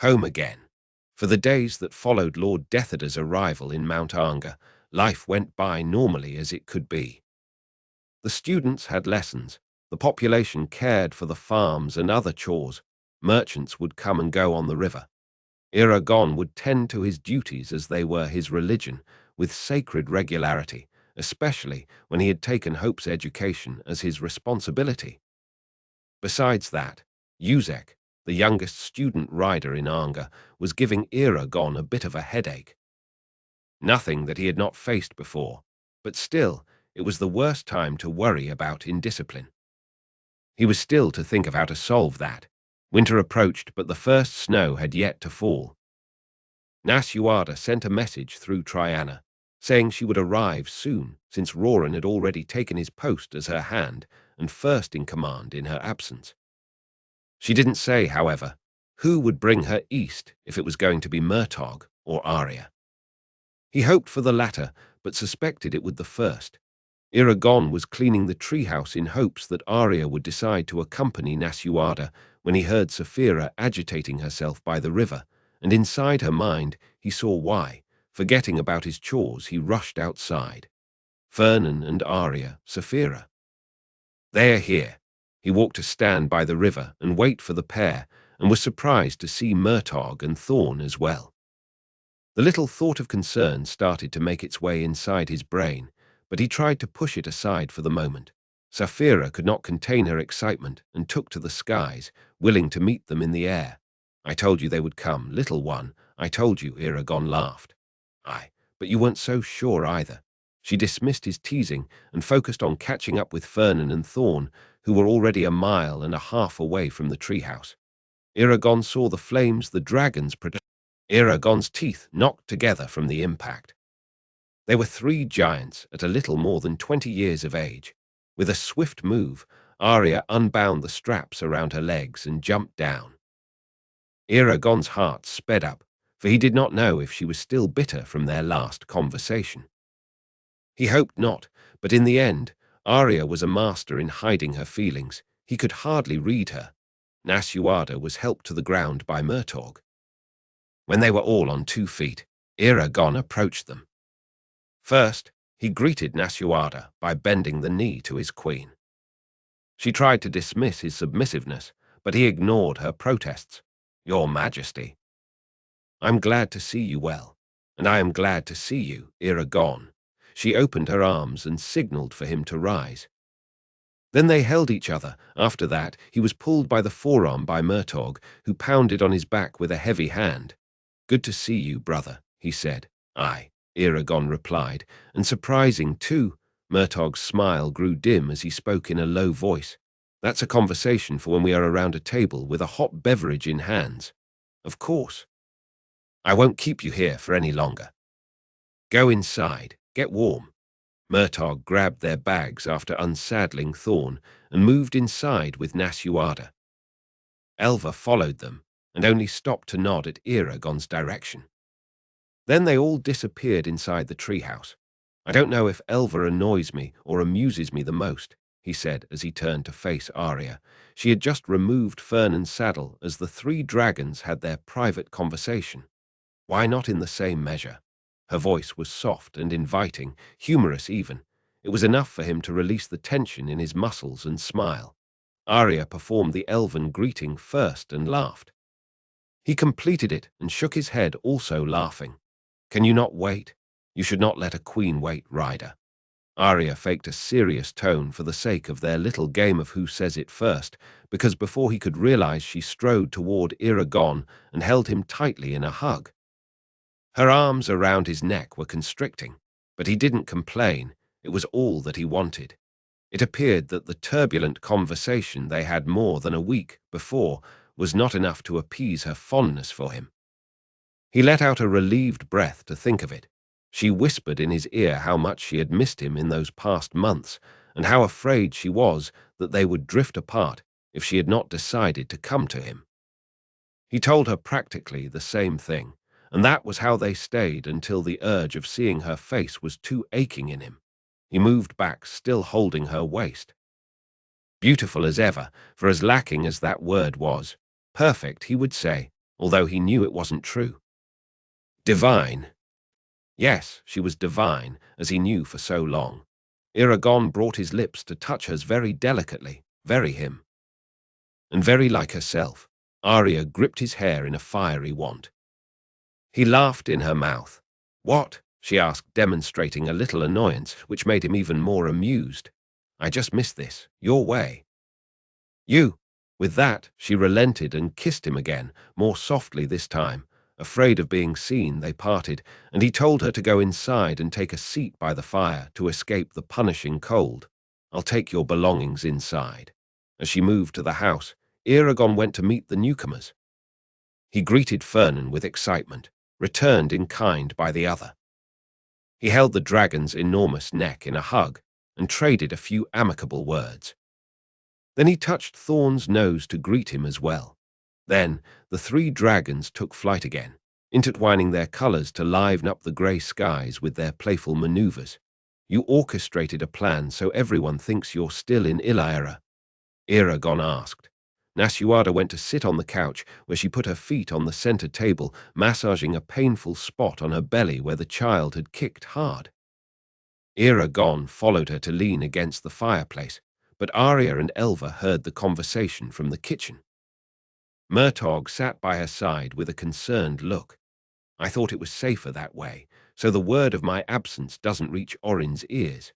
Home again. For the days that followed Lord Detheda's arrival in Mount Anga, life went by normally as it could be. The students had lessons, the population cared for the farms and other chores, merchants would come and go on the river. Eragon would tend to his duties as they were his religion, with sacred regularity, especially when he had taken Hope's education as his responsibility. Besides that, Uzek, the youngest student rider in Anga, was giving Eragon a bit of a headache. Nothing that he had not faced before, but still, it was the worst time to worry about indiscipline. He was still to think of how to solve that. Winter approached, but the first snow had yet to fall. Nasuada sent a message through Triana, saying she would arrive soon, since Roran had already taken his post as her hand and first in command in her absence. She didn't say, however, who would bring her east, if it was going to be Murtog or Arya. He hoped for the latter, but suspected it would the first. Eragon was cleaning the treehouse in hopes that Arya would decide to accompany Nasuada when he heard Saphira agitating herself by the river, and inside her mind he saw why. Forgetting about his chores, he rushed outside. Fernan and Arya, Saphira. They are here. He walked to stand by the river and wait for the pair, and was surprised to see Murtog and Thorn as well. The little thought of concern started to make its way inside his brain, but he tried to push it aside for the moment. Saphira could not contain her excitement and took to the skies, willing to meet them in the air. I told you they would come, little one. I told you, Eragon laughed. Aye, but you weren't so sure either. She dismissed his teasing and focused on catching up with Fernan and Thorn, who were already a mile and a half away from the treehouse. Eragon saw the flames the dragons produced. Eragon's teeth knocked together from the impact. They were three giants at a little more than 20 years of age. With a swift move, Arya unbound the straps around her legs and jumped down. Eragon's heart sped up, for he did not know if she was still bitter from their last conversation. He hoped not, but in the end, Arya was a master in hiding her feelings. He could hardly read her. Nasuada was helped to the ground by Murtog. When they were all on 2 feet, Eragon approached them. First, he greeted Nasuada by bending the knee to his queen. She tried to dismiss his submissiveness, but he ignored her protests. Your Majesty. I'm glad to see you well, and I am glad to see you, Eragon. She opened her arms and signaled for him to rise. Then they held each other. After that, he was pulled by the forearm by Murtog, who pounded on his back with a heavy hand. Good to see you, brother, he said. Aye, Eragon replied, and surprising too. Murtog's smile grew dim as he spoke in a low voice. That's a conversation for when we are around a table with a hot beverage in hands. Of course. I won't keep you here for any longer. Go inside, get warm. Murtog grabbed their bags after unsaddling Thorn and moved inside with Nasuada. Elva followed them and only stopped to nod at Eragon's direction. Then they all disappeared inside the treehouse. I don't know if Elva annoys me or amuses me the most, he said as he turned to face Arya. She had just removed Fernan's saddle as the 3 dragons had their private conversation. Why not in the same measure? Her voice was soft and inviting, humorous even. It was enough for him to release the tension in his muscles and smile. Arya performed the elven greeting first and laughed. He completed it and shook his head, also laughing. Can you not wait? You should not let a queen wait, rider. Arya faked a serious tone for the sake of their little game of who says it first, because before he could realize she strode toward Eragon and held him tightly in a hug. Her arms around his neck were constricting, but he didn't complain. It was all that he wanted. It appeared that the turbulent conversation they had more than a week before was not enough to appease her fondness for him. He let out a relieved breath to think of it. She whispered in his ear how much she had missed him in those past months, and how afraid she was that they would drift apart if she had not decided to come to him. He told her practically the same thing, and that was how they stayed until the urge of seeing her face was too aching in him. He moved back, still holding her waist. Beautiful as ever, for as lacking as that word was. Perfect, he would say. although he knew it wasn't true. Divine. Yes, she was divine, as he knew for so long. Eragon brought his lips to touch hers very delicately, very him. And very like herself, Arya gripped his hair in a fiery want. He laughed in her mouth. What? She asked, demonstrating a little annoyance, which made him even more amused. I just missed this. Your way. You. With that, she relented and kissed him again, more softly this time. Afraid of being seen, they parted, and he told her to go inside and take a seat by the fire to escape the punishing cold. I'll take your belongings inside. As she moved to the house, Eragon went to meet the newcomers. He greeted Fernan with excitement, returned in kind by the other. He held the dragon's enormous neck in a hug and traded a few amicable words. Then he touched Thorn's nose to greet him as well. Then the three dragons took flight again, intertwining their colors to liven up the grey skies with their playful maneuvers. You orchestrated a plan so everyone thinks you're still in Ilaera, Eragon asked. Nasuada went to sit on the couch, where she put her feet on the center table, massaging a painful spot on her belly where the child had kicked hard. Eragon followed her to lean against the fireplace, but Arya and Elva heard the conversation from the kitchen. Murtogh sat by her side with a concerned look. I thought it was safer that way, so the word of my absence doesn't reach Orin's ears.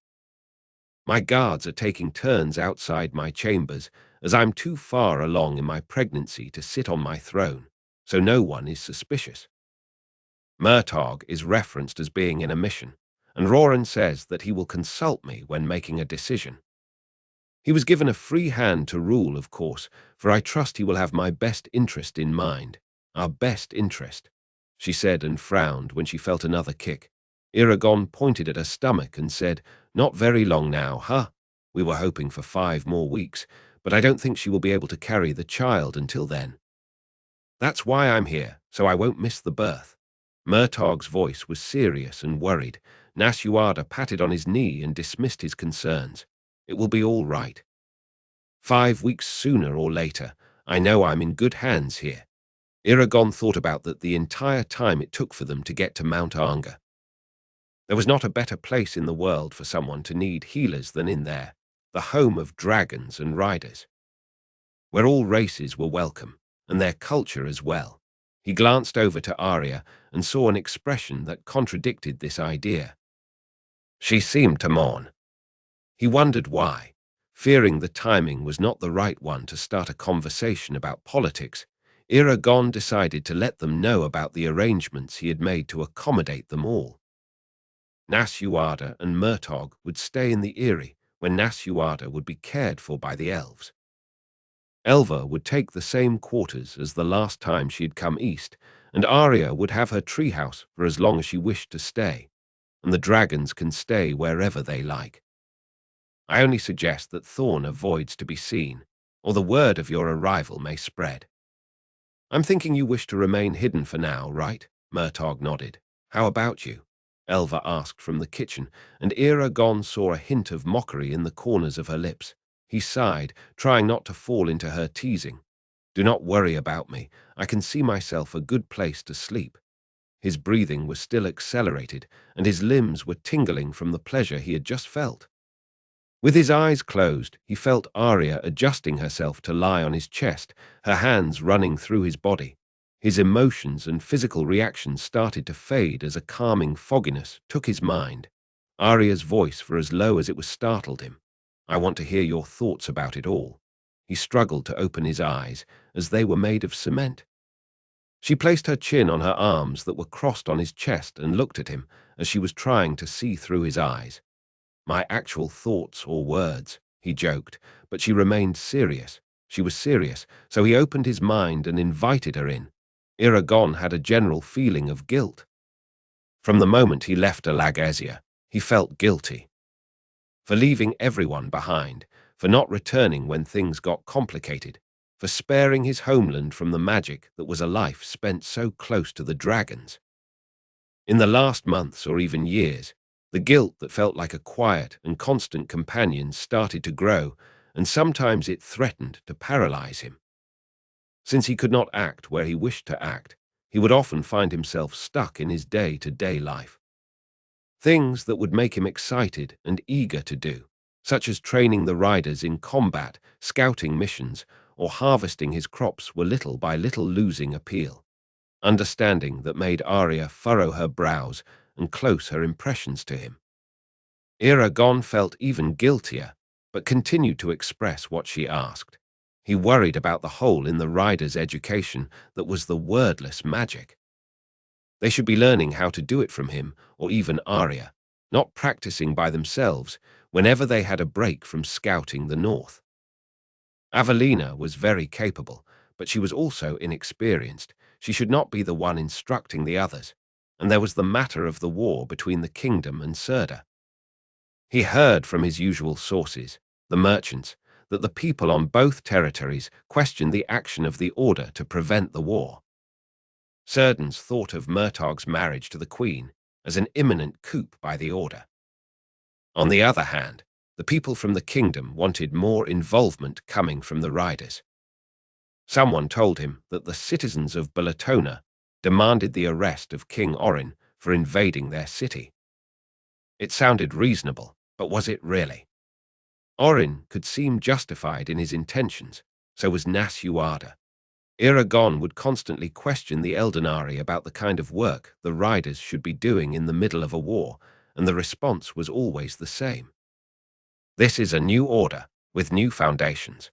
My guards are taking turns outside my chambers, as I'm too far along in my pregnancy to sit on my throne, so no one is suspicious. Murtogh is referenced as being in a mission, and Roran says that he will consult me when making a decision. He was given a free hand to rule, of course, for I trust he will have my best interest in mind. Our best interest, she said and frowned when she felt another kick. Eragon pointed at her stomach and said, Not very long now, huh? We were hoping for 5 more weeks, but I don't think she will be able to carry the child until then. That's why I'm here, so I won't miss the birth. Murtogh's voice was serious and worried. Nasuada patted on his knee and dismissed his concerns. It will be all right. 5 weeks sooner or later, I know I'm in good hands here. Eragon thought about that the entire time it took for them to get to Mount Arnger. There was not a better place in the world for someone to need healers than in there, the home of dragons and riders, where all races were welcome, and their culture as well. He glanced over to Arya and saw an expression that contradicted this idea. She seemed to mourn. He wondered why. Fearing the timing was not the right one to start a conversation about politics, Eragon decided to let them know about the arrangements he had made to accommodate them all. Nasuada and Murtogh would stay in the Eyrie, when Nasuada would be cared for by the elves. Elva would take the same quarters as the last time she had come east, and Arya would have her treehouse for as long as she wished to stay, and the dragons can stay wherever they like. I only suggest that Thorn avoids to be seen, or the word of your arrival may spread. I'm thinking you wish to remain hidden for now, right? Murtogh nodded. How about you? Elva asked from the kitchen, and Eragon saw a hint of mockery in the corners of her lips. He sighed, trying not to fall into her teasing. Do not worry about me. I can see myself a good place to sleep. His breathing was still accelerated, and his limbs were tingling from the pleasure he had just felt. With his eyes closed, he felt Arya adjusting herself to lie on his chest, her hands running through his body. His emotions and physical reactions started to fade as a calming fogginess took his mind. Arya's voice, for as low as it was, startled him. I want to hear your thoughts about it all. He struggled to open his eyes, as they were made of cement. She placed her chin on her arms that were crossed on his chest and looked at him as she was trying to see through his eyes. My actual thoughts or words, he joked, but she remained serious. She was serious, so he opened his mind and invited her in. Eragon had a general feeling of guilt. From the moment he left Alagasia, he felt guilty. For leaving everyone behind, for not returning when things got complicated, for sparing his homeland from the magic that was a life spent so close to the dragons. In the last months or even years, the guilt that felt like a quiet and constant companion started to grow, and sometimes it threatened to paralyze him. Since he could not act where he wished to act, he would often find himself stuck in his day-to-day life. Things that would make him excited and eager to do, such as training the riders in combat, scouting missions, or harvesting his crops, were little by little losing appeal. Understanding that made Arya furrow her brows and close her impressions to him. Eragon felt even guiltier, but continued to express what she asked. He worried about the hole in the rider's education that was the wordless magic. They should be learning how to do it from him, or even Arya, not practicing by themselves whenever they had a break from scouting the north. Avelina was very capable, but she was also inexperienced. She should not be the one instructing the others, and there was the matter of the war between the kingdom and Serda. He heard from his usual sources, the merchants, that the people on both territories questioned the action of the order to prevent the war. Serdans thought of Murtagh's marriage to the queen as an imminent coup by the order. On the other hand, the people from the kingdom wanted more involvement coming from the riders. Someone told him that the citizens of Bellatona demanded the arrest of King Orin for invading their city. It sounded reasonable, but was it really? Orin could seem justified in his intentions, so was Nasuada. Eragon would constantly question the Eldenari about the kind of work the riders should be doing in the middle of a war, and the response was always the same. This is a new order, with new foundations.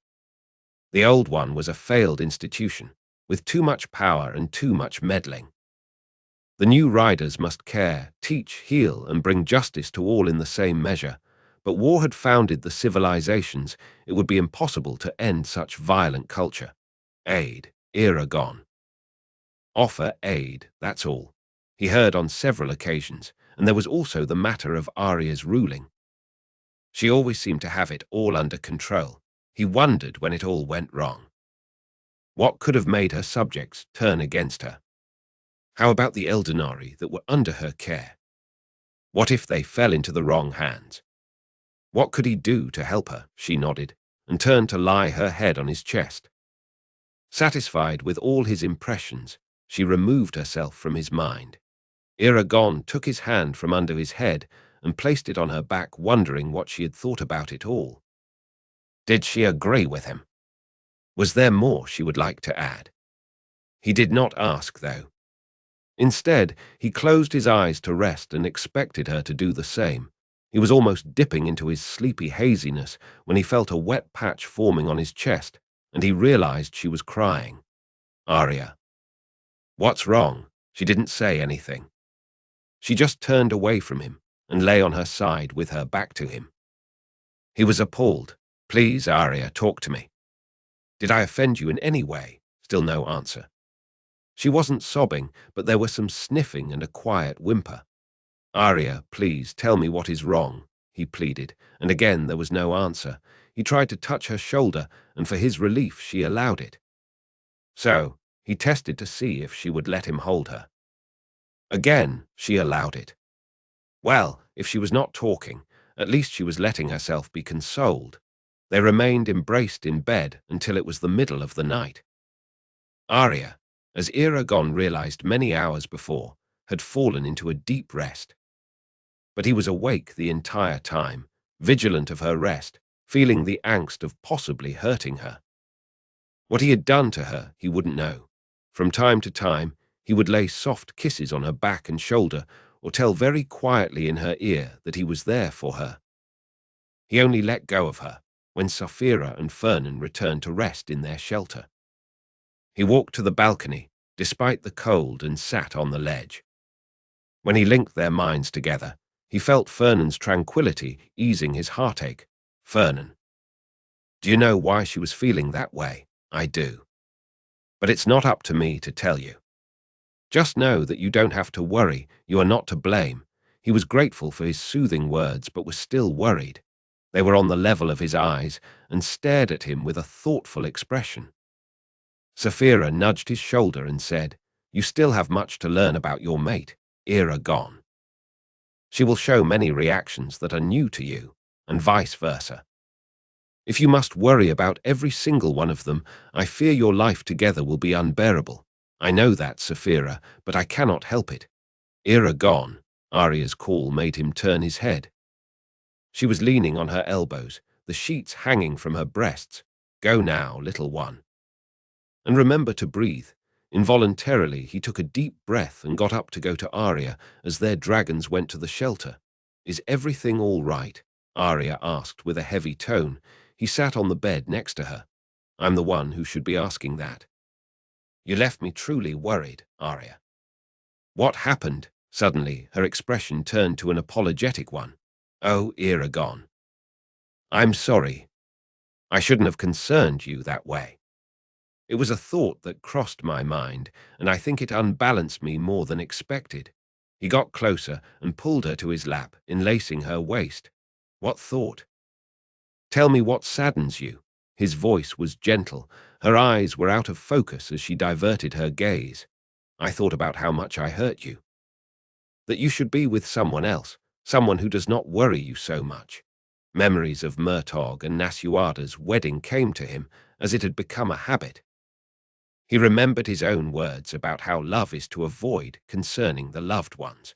The old one was a failed institution, with too much power and too much meddling. The new riders must care, teach, heal, and bring justice to all in the same measure, but war had founded the civilizations. It would be impossible to end such violent culture. Aid, Eragon. Offer aid, that's all. He heard on several occasions, and there was also the matter of Arya's ruling. She always seemed to have it all under control. He wondered when it all went wrong. What could have made her subjects turn against her? How about the Eldenari that were under her care? What if they fell into the wrong hands? What could he do to help her? She nodded, and turned to lie her head on his chest. Satisfied with all his impressions, she removed herself from his mind. Eragon took his hand from under his head and placed it on her back, wondering what she had thought about it all. Did she agree with him? Was there more she would like to add? He did not ask, though. Instead, he closed his eyes to rest and expected her to do the same. He was almost dipping into his sleepy haziness when he felt a wet patch forming on his chest, and he realized she was crying. Arya. What's wrong? She didn't say anything. She just turned away from him and lay on her side with her back to him. He was appalled. Please, Arya, talk to me. Did I offend you in any way? Still no answer. She wasn't sobbing, but there was some sniffing and a quiet whimper. Arya, please, tell me what is wrong, he pleaded, and again there was no answer. He tried to touch her shoulder, and for his relief she allowed it. So, he tested to see if she would let him hold her. Again, she allowed it. Well, if she was not talking, at least she was letting herself be consoled. They remained embraced in bed until it was the middle of the night. Arya, as Eragon realized many hours before, had fallen into a deep rest. But he was awake the entire time, vigilant of her rest, feeling the angst of possibly hurting her. What he had done to her, he wouldn't know. From time to time, he would lay soft kisses on her back and shoulder, or tell very quietly in her ear that he was there for her. He only let go of her when Saphira and Fernan returned to rest in their shelter. He walked to the balcony, despite the cold, and sat on the ledge. When he linked their minds together, he felt Fernan's tranquility easing his heartache. Fernan. Do you know why she was feeling that way? I do. But it's not up to me to tell you. Just know that you don't have to worry, you are not to blame. He was grateful for his soothing words, but was still worried. They were on the level of his eyes and stared at him with a thoughtful expression. Saphira nudged his shoulder and said, You still have much to learn about your mate, Eragon. She will show many reactions that are new to you, and vice versa. If you must worry about every single one of them, I fear your life together will be unbearable. I know that, Saphira, but I cannot help it. Eragon, Arya's call made him turn his head. She was leaning on her elbows, the sheets hanging from her breasts. Go now, little one. And remember to breathe. Involuntarily, he took a deep breath and got up to go to Arya as their dragons went to the shelter. Is everything all right? Arya asked with a heavy tone. He sat on the bed next to her. I'm the one who should be asking that. You left me truly worried, Arya. What happened? Suddenly, her expression turned to an apologetic one. Oh, Eragon. I'm sorry. I shouldn't have concerned you that way. It was a thought that crossed my mind, and I think it unbalanced me more than expected. He got closer and pulled her to his lap, enlacing her waist. What thought? Tell me what saddens you. His voice was gentle. Her eyes were out of focus as she diverted her gaze. I thought about how much I hurt you. That you should be with someone else, someone who does not worry you so much. Memories of Murtagh and Nasuada's wedding came to him as it had become a habit. He remembered his own words about how love is to avoid concerning the loved ones.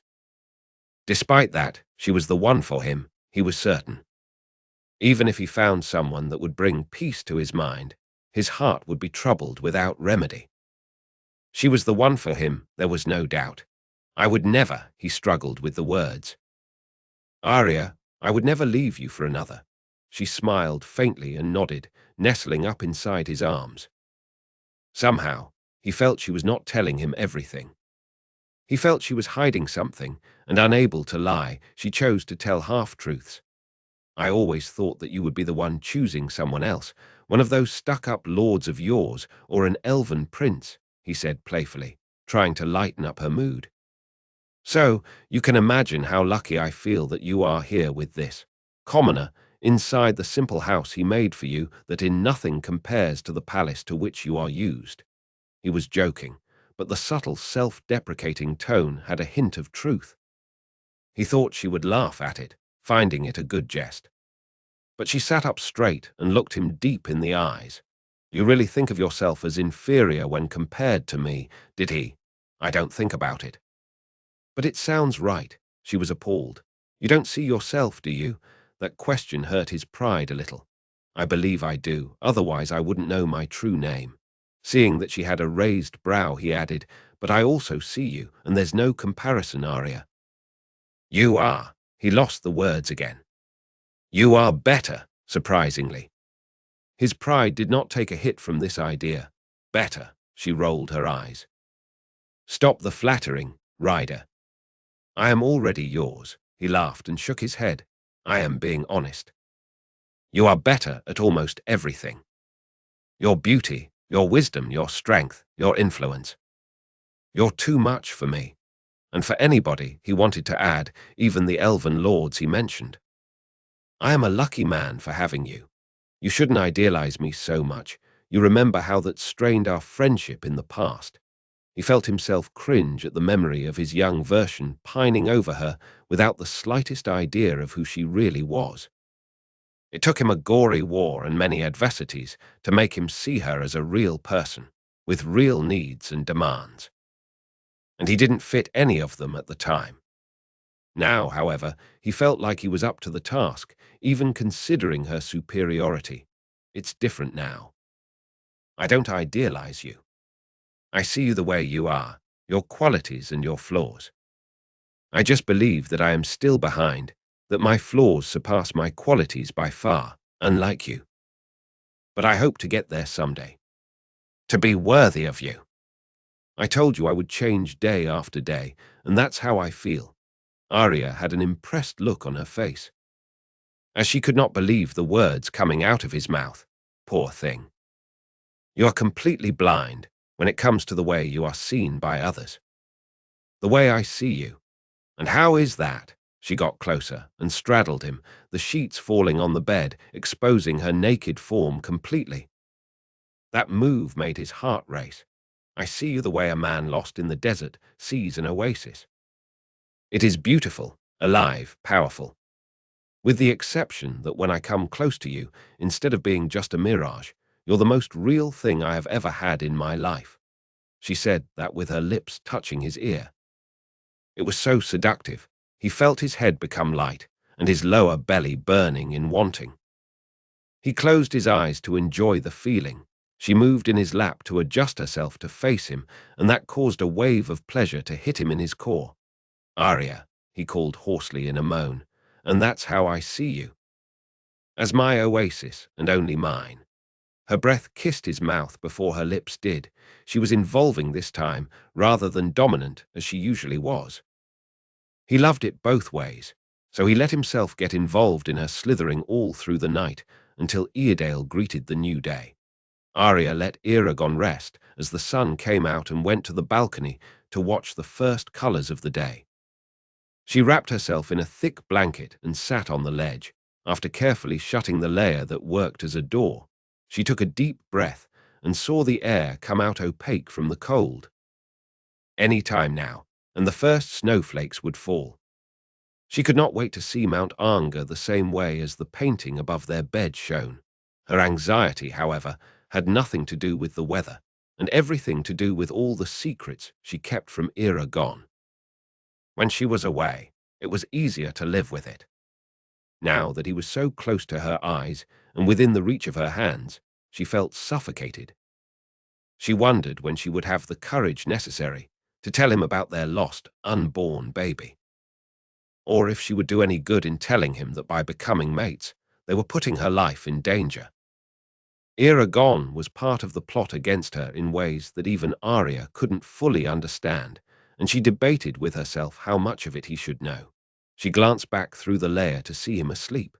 Despite that, she was the one for him, he was certain. Even if he found someone that would bring peace to his mind, his heart would be troubled without remedy. She was the one for him, there was no doubt. I would never, he struggled with the words. Arya, I would never leave you for another. She smiled faintly and nodded, nestling up inside his arms. Somehow, he felt she was not telling him everything. He felt she was hiding something, and unable to lie, she chose to tell half-truths. I always thought that you would be the one choosing someone else, one of those stuck-up lords of yours, or an elven prince, he said playfully, trying to lighten up her mood. So, you can imagine how lucky I feel that you are here with this commoner, inside the simple house he made for you that in nothing compares to the palace to which you are used. He was joking, but the subtle self-deprecating tone had a hint of truth. He thought she would laugh at it, finding it a good jest. But she sat up straight and looked him deep in the eyes. You really think of yourself as inferior when compared to me, did he? I don't think about it. But it sounds right. She was appalled. You don't see yourself, do you? That question hurt his pride a little. I believe I do, otherwise I wouldn't know my true name. Seeing that she had a raised brow, he added, but I also see you, and there's no comparison, Arya. You are. He lost the words again. You are better, surprisingly. His pride did not take a hit from this idea. Better, she rolled her eyes. Stop the flattering, Ryder. I am already yours, he laughed and shook his head. I am being honest. You are better at almost everything. Your beauty, your wisdom, your strength, your influence. You're too much for me. And for anybody, he wanted to add, even the elven lords he mentioned. I am a lucky man for having you. You shouldn't idealize me so much. You remember how that strained our friendship in the past. He felt himself cringe at the memory of his young version pining over her without the slightest idea of who she really was. It took him a gory war and many adversities to make him see her as a real person, with real needs and demands. And he didn't fit any of them at the time. Now, however, he felt like he was up to the task, even considering her superiority. It's different now. I don't idealize you. I see you the way you are, your qualities and your flaws. I just believe that I am still behind, that my flaws surpass my qualities by far, unlike you. But I hope to get there someday. To be worthy of you. I told you I would change day after day, and that's how I feel. Arya had an impressed look on her face, as she could not believe the words coming out of his mouth. Poor thing. You are completely blind when it comes to the way you are seen by others. The way I see you. And how is that? She got closer and straddled him, the sheets falling on the bed, exposing her naked form completely. That move made his heart race. I see you the way a man lost in the desert sees an oasis. It is beautiful, alive, powerful. With the exception that when I come close to you, instead of being just a mirage, you're the most real thing I have ever had in my life." She said that with her lips touching his ear. It was so seductive. He felt his head become light and his lower belly burning in wanting. He closed his eyes to enjoy the feeling. She moved in his lap to adjust herself to face him, and that caused a wave of pleasure to hit him in his core. "Arya," he called hoarsely in a moan, "and that's how I see you. As my oasis and only mine." Her breath kissed his mouth before her lips did. She was involving this time, rather than dominant as she usually was. He loved it both ways, so he let himself get involved in her slithering all through the night until Eardale greeted the new day. Arya let Eragon rest as the sun came out and went to the balcony to watch the first colours of the day. She wrapped herself in a thick blanket and sat on the ledge. After carefully shutting the layer that worked as a door, she took a deep breath and saw the air come out opaque from the cold. Any time now, and the first snowflakes would fall. She could not wait to see Mount Arnger the same way as the painting above their bed shone. Her anxiety, however, had nothing to do with the weather, and everything to do with all the secrets she kept from Eragon. When she was away, it was easier to live with it. Now that he was so close to her eyes and within the reach of her hands, she felt suffocated. She wondered when she would have the courage necessary to tell him about their lost, unborn baby. Or if she would do any good in telling him that by becoming mates, they were putting her life in danger. Eragon was part of the plot against her in ways that even Arya couldn't fully understand, and she debated with herself how much of it he should know. She glanced back through the layer to see him asleep.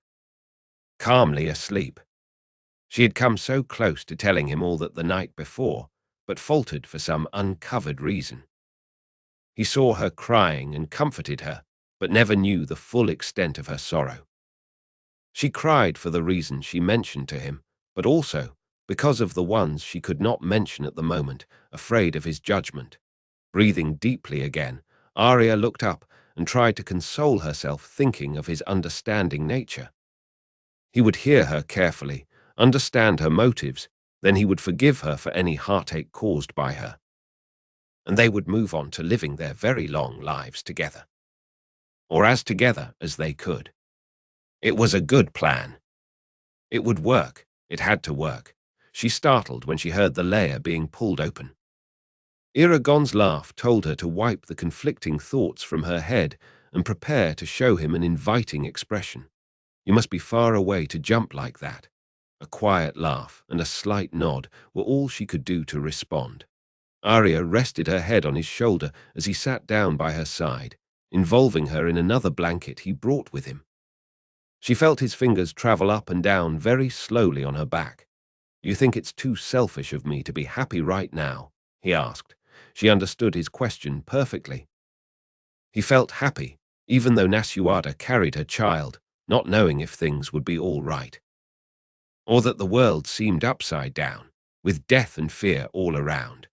Calmly asleep. She had come so close to telling him all that the night before, but faltered for some uncovered reason. He saw her crying and comforted her, but never knew the full extent of her sorrow. She cried for the reasons she mentioned to him, but also because of the ones she could not mention at the moment, afraid of his judgment. Breathing deeply again, Arya looked up and tried to console herself, thinking of his understanding nature. He would hear her carefully, understand her motives, then he would forgive her for any heartache caused by her. And they would move on to living their very long lives together. Or as together as they could. It was a good plan. It would work. It had to work. She startled when she heard the layer being pulled open. Eragon's laugh told her to wipe the conflicting thoughts from her head and prepare to show him an inviting expression. "You must be far away to jump like that." A quiet laugh and a slight nod were all she could do to respond. Arya rested her head on his shoulder as he sat down by her side, involving her in another blanket he brought with him. She felt his fingers travel up and down very slowly on her back. "You think it's too selfish of me to be happy right now?" he asked. She understood his question perfectly. He felt happy, even though Nasuada carried her child, not knowing if things would be all right. Or that the world seemed upside down, with death and fear all around.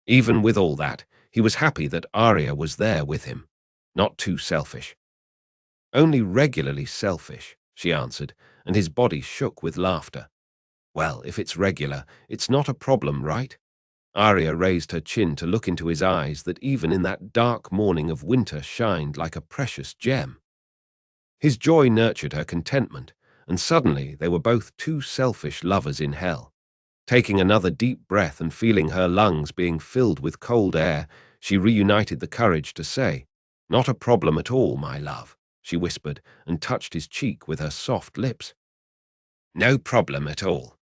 Even with all that, he was happy that Arya was there with him, not too selfish. "Only regularly selfish," she answered, and his body shook with laughter. "Well, if it's regular, it's not a problem, right?" Arya raised her chin to look into his eyes that even in that dark morning of winter shined like a precious gem. His joy nurtured her contentment, and suddenly they were both two selfish lovers in hell. Taking another deep breath and feeling her lungs being filled with cold air, she reunited the courage to say, "Not a problem at all, my love," she whispered and touched his cheek with her soft lips. "No problem at all."